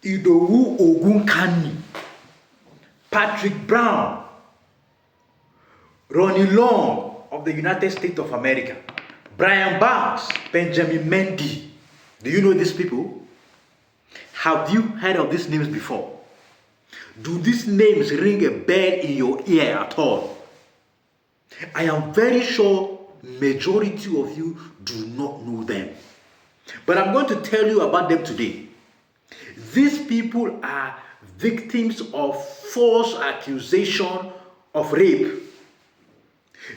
Idowu Ogunkani, Patrick Brown, Ronnie Long of the United States of America, Brian Banks, Benjamin Mendy. Do you know these people? Have you heard of these names before? Do these names ring a bell in your ear at all? I am very sure majority of you do not know them. But I'm going to tell you about them today. These people are victims of false accusation of rape.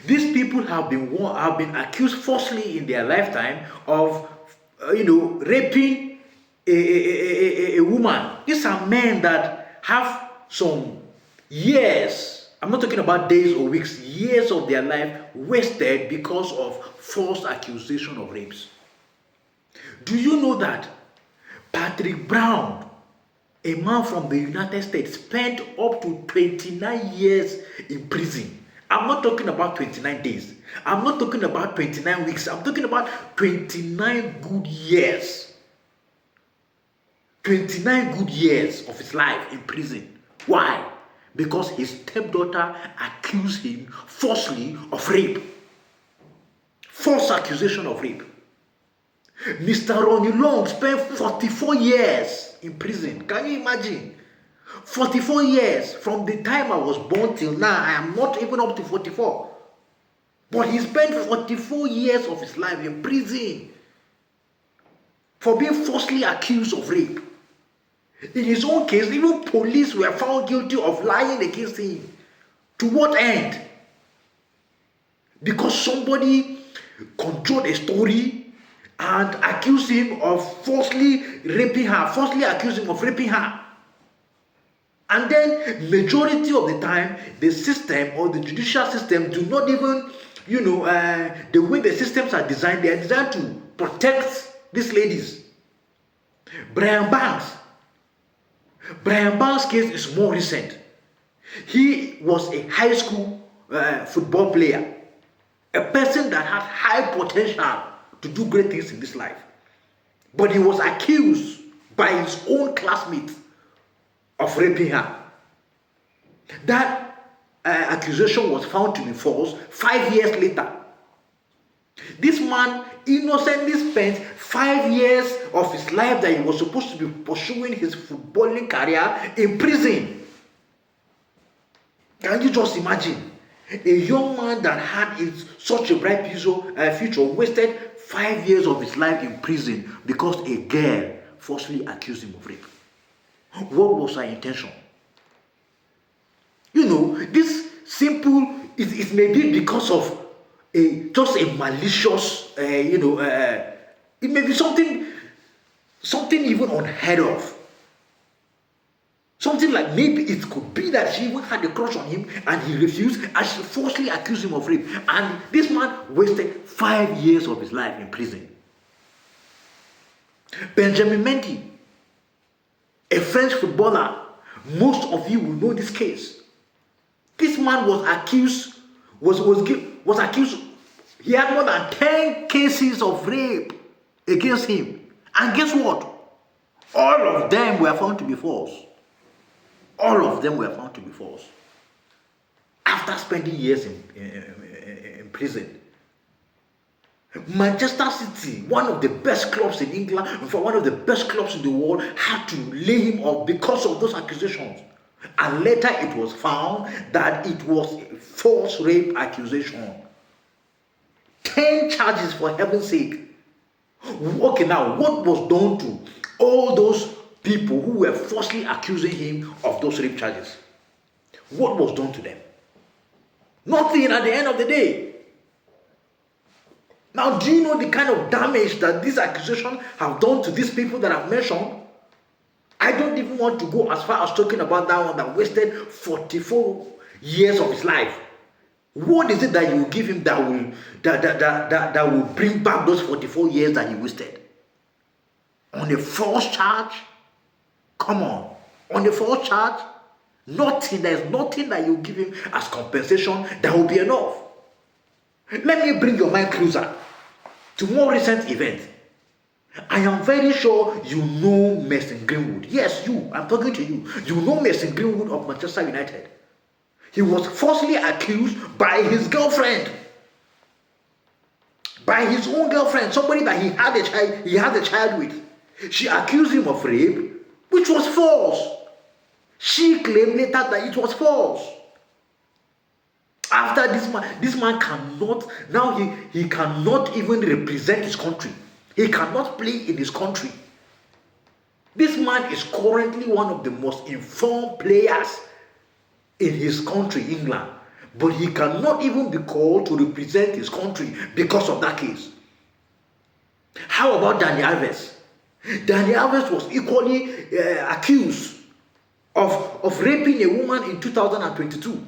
These people have been accused falsely in their lifetime of, raping a woman. These are men that have some years, I'm not talking about days or weeks, years of their life wasted because of false accusation of rapes. Do you know that Patrick Brown, a man from the United States, spent up to 29 years in prison? I'm not talking about 29 days. I'm not talking about 29 weeks. I'm talking about 29 good years. 29 good years of his life in prison. Why? Because his stepdaughter accused him falsely of rape. False accusation of rape. Mr. Ronnie Long spent 44 years in prison. Can you imagine? 44 years from the time I was born till now. I am not even up to 44. But he spent 44 years of his life in prison for being falsely accused of rape. In his own case, even police were found guilty of lying against him. To what end? Because somebody controlled a story and accused him of falsely raping her, falsely accused him of raping her. And then, majority of the time, the system or the judicial system do not even, the way the systems are designed, they are designed to protect these ladies. Brian Banks' case is more recent. He was a high school football player, a person that had high potential to do great things in this life. But he was accused by his own classmates of raping her. That accusation was found to be false 5 years later. This man innocently spent 5 years of his life that he was supposed to be pursuing his footballing career in prison. Can you just imagine? A young man that had such a bright future wasted 5 years of his life in prison because a girl falsely accused him of rape. What was her intention? This simple, it may be because of just a malicious, it may be something even unheard of. Something like maybe it could be that she even had a crush on him and he refused and she falsely accused him of rape. And this man wasted 5 years of his life in prison. Benjamin Mendy, a French footballer, most of you will know this case. This man was accused, he had more than 10 cases of rape against him. And guess what? All of them were found to be false. All of them were found to be false. After spending years in prison. Manchester City, one of the best clubs in England, in fact one of the best clubs in the world, had to lay him off because of those accusations. And later it was found that it was a false rape accusation. 10 charges, for heaven's sake. Okay, now what was done to all those people who were falsely accusing him of those rape charges? What was done to them? Nothing at the end of the day. Now, do you know the kind of damage that these accusations have done to these people that I've mentioned? I don't even want to go as far as talking about that one that wasted 44 years of his life. What is it that you will give him that will bring back those 44 years that he wasted? On a false charge? Come on a false charge? Nothing. There's nothing that you give him as compensation that will be enough. Let me bring your mind closer to more recent events. I am very sure you know Mason Greenwood. Yes, you. I'm talking to you. You know Mason Greenwood of Manchester United. He was falsely accused by his girlfriend. By his own girlfriend, somebody that he had a child with. She accused him of rape, which was false. She claimed later that it was false. After this man cannot, now he cannot even represent his country. He cannot play in his country. This man is currently one of the most informed players in his country, England. But he cannot even be called to represent his country because of that case. How about Dani Alves? Dani Alves was equally accused of raping a woman in 2022.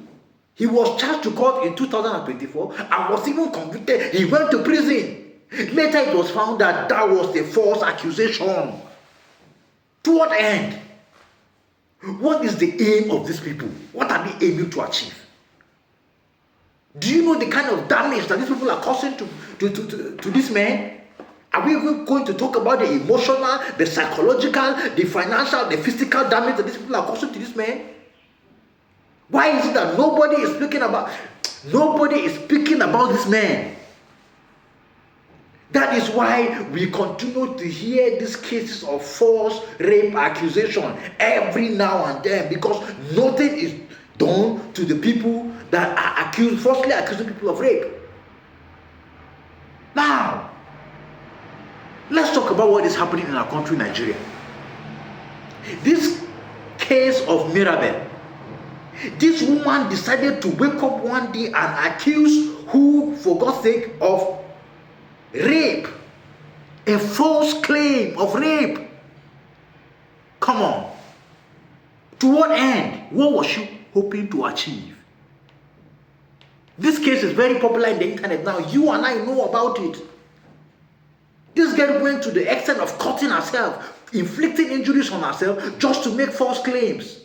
He was charged to court in 2024 and was even convicted. He went to prison. Later it was found that that was a false accusation. To what end? What is the aim of these people? What are they aiming to achieve? Do you know the kind of damage that these people are causing to this man? Are we even going to talk about the emotional, the psychological, the financial, the physical damage that these people are causing to this man? Why is it that nobody is speaking about this man? That is why we continue to hear these cases of false rape accusation every now and then, because nothing is done to the people that are falsely accusing people of rape. Now, let's talk about what is happening in our country, Nigeria. This case of Mirabel. This woman decided to wake up one day and accuse who, for God's sake, of rape. A false claim of rape. Come on. To what end? What was she hoping to achieve? This case is very popular in the internet now. You and I know about it. This girl went to the extent of cutting herself, inflicting injuries on herself just to make false claims.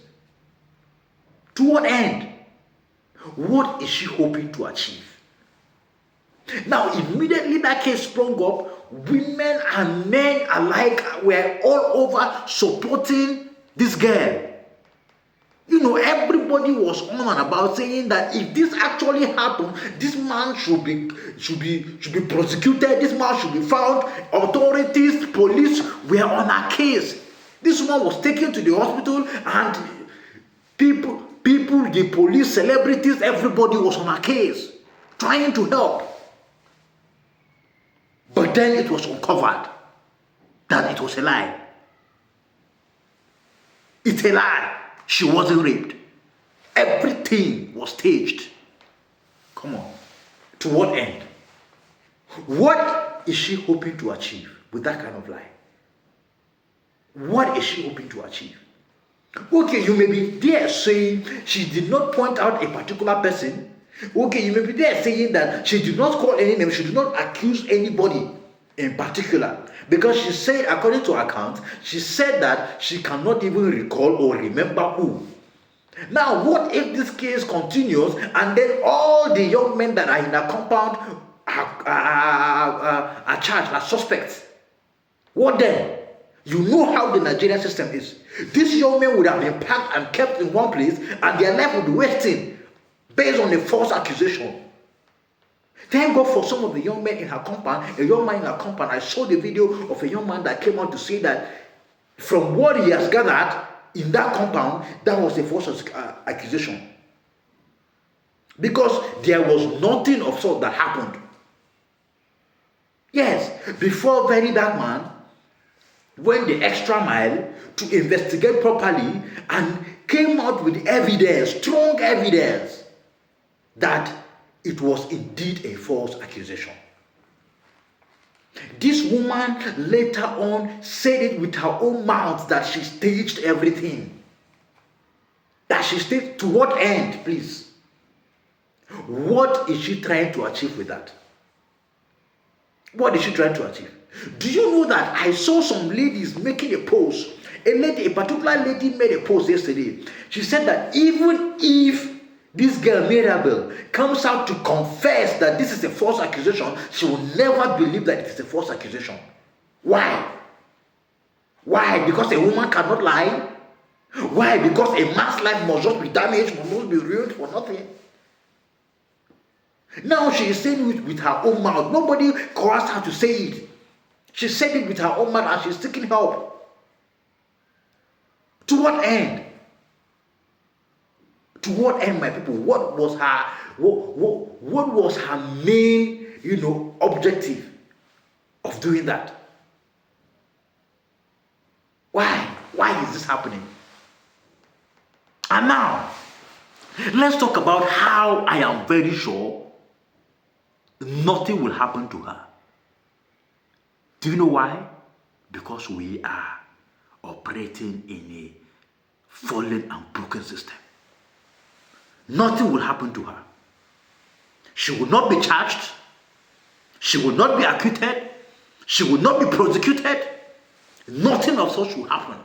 To what end? What is she hoping to achieve? Now, immediately that case sprung up, women and men alike were all over supporting this girl. You know, everybody was on and about saying that if this actually happened, this man should be prosecuted, this man should be found. Authorities, police were on her case. This woman was taken to the hospital, and people, the police, celebrities, everybody was on her case, trying to help. But then it was uncovered that it was a lie. It's a lie. She wasn't raped. Everything was staged. Come on. To what end? What is she hoping to achieve with that kind of lie? What is she hoping to achieve? Okay, you may be there saying she did not point out a particular person. Okay, you may be there saying that she did not call any name, she did not accuse anybody in particular. Because she said, according to her account, she said that she cannot even recall or remember who. Now, what if this case continues and then all the young men that are in her compound are charged as suspects? What then? You know how the Nigerian system is. These young men would have been packed and kept in one place, and their life would be wasting based on a false accusation. Thank God for some of the young men in her compound. A young man in her compound, I saw the video of a young man that came out to say that from what he has gathered in that compound, that was a false accusation. Because there was nothing of sort that happened. Yes, before Very Dark Man went the extra mile to investigate properly and came out with evidence, strong evidence, that it was indeed a false accusation. This woman later on said it with her own mouth that she staged everything. That she staged, to what end, please? What is she trying to achieve with that? What is she trying to achieve? Do you know that I saw some ladies making a post? A particular lady made a post yesterday. She said that even if this girl Mirabel comes out to confess that this is a false accusation, she will never believe that it is a false accusation. Why? Why? Because a woman cannot lie? Why? Because a man's life must just be damaged, must not be ruined for nothing? Now she is saying it with her own mouth. Nobody coerced her to say it. She said it with her own mouth and she's seeking help. To what end? To what end, my people? What was her main, objective of doing that? Why? Why is this happening? And now, let's talk about how I am very sure nothing will happen to her. Do you know why? Because we are operating in a fallen and broken system. Nothing will happen to her. She will not be charged. She will not be acquitted. She will not be prosecuted. Nothing of such will happen.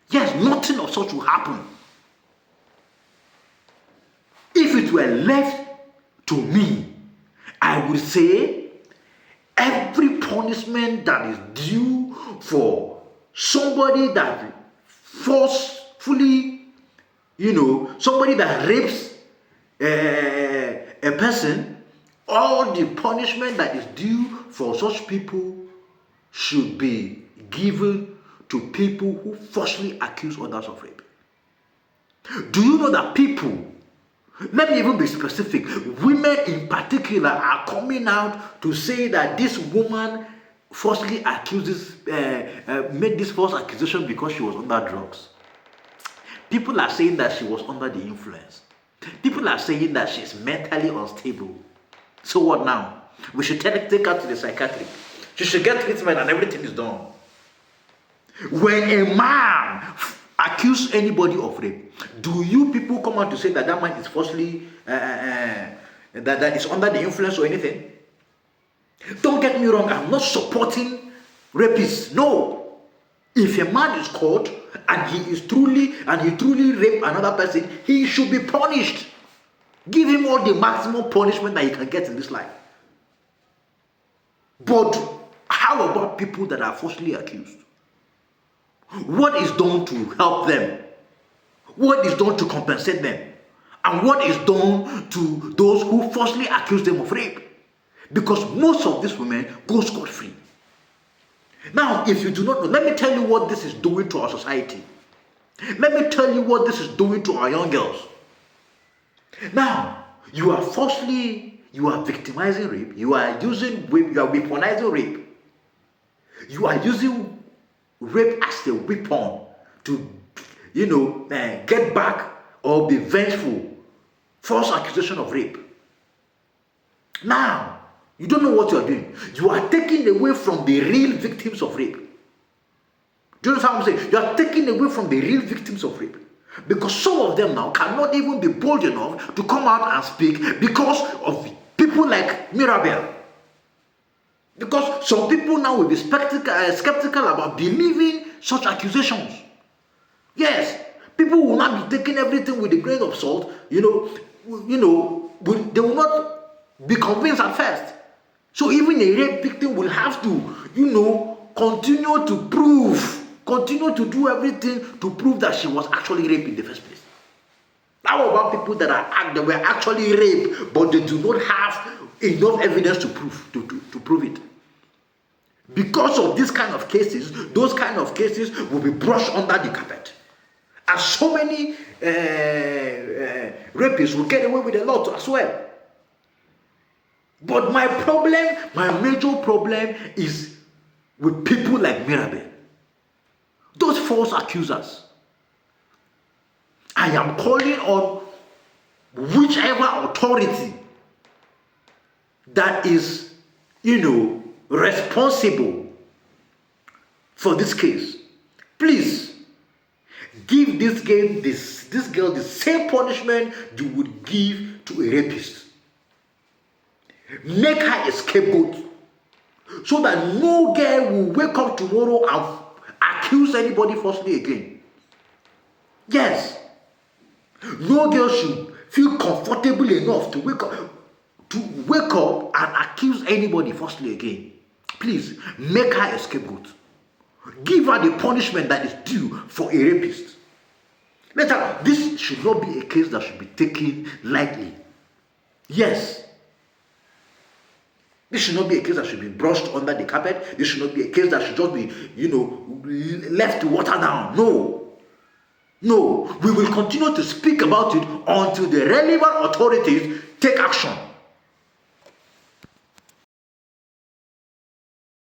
Yes, nothing of such will happen. If it were left to me, I would say every punishment that is due for somebody that forcefully, somebody that rapes a person, all the punishment that is due for such people should be given to people who falsely accuse others of rape. Do you know that people, let me even be specific, women in particular are coming out to say that this woman falsely made this false accusation because she was under drugs. People are saying that she was under the influence. People are saying that she's mentally unstable. So what now? We should take her to the psychiatrist. She should get treatment and everything is done. When a man accuses anybody of rape, do you people come out to say that man is falsely, that is under the influence or anything? Don't get me wrong, I'm not supporting rapists. No. If a man is caught and he truly raped another person, he should be punished. Give him all the maximum punishment that he can get in this life. But how about people that are falsely accused? What is done to help them? What is done to compensate them? And what is done to those who falsely accuse them of rape? Because most of these women go scot-free. Now, if you do not know, let me tell you what this is doing to our society. Let me tell you what this is doing to our young girls. Now, you are victimizing rape, you are weaponizing rape. You are using rape as a weapon to, get back or be vengeful. False accusation of rape. Now, you don't know what you are doing. You are taking away from the real victims of rape. Do you understand what I'm saying? You are taking away from the real victims of rape. Because some of them now cannot even be bold enough to come out and speak because of people like Mirabel. Because some people now will be skeptical about believing such accusations. Yes, people will not be taking everything with a grain of salt. They will not be convinced at first. So even a rape victim will have to, continue to do everything to prove that she was actually raped in the first place. How about people that were actually raped, but they do not have enough evidence to prove it? Because of this kind of cases, those kind of cases will be brushed under the carpet. And so many rapists will get away with a lot as well. But my major problem is with people like Mirabel. Those false accusers. I am calling on whichever authority that is, responsible for this case. Please give this girl the same punishment you would give to a rapist. Make her a scapegoat so that no girl will wake up tomorrow and accuse anybody falsely again. Yes. No girl should feel comfortable enough to wake up and accuse anybody falsely again. Please, make her a scapegoat. Give her the punishment that is due for a rapist. Later, this should not be a case that should be taken lightly. Yes. This should not be a case that should be brushed under the carpet. This should not be a case that should just be, left to water down. No. No. We will continue to speak about it until the relevant authorities take action.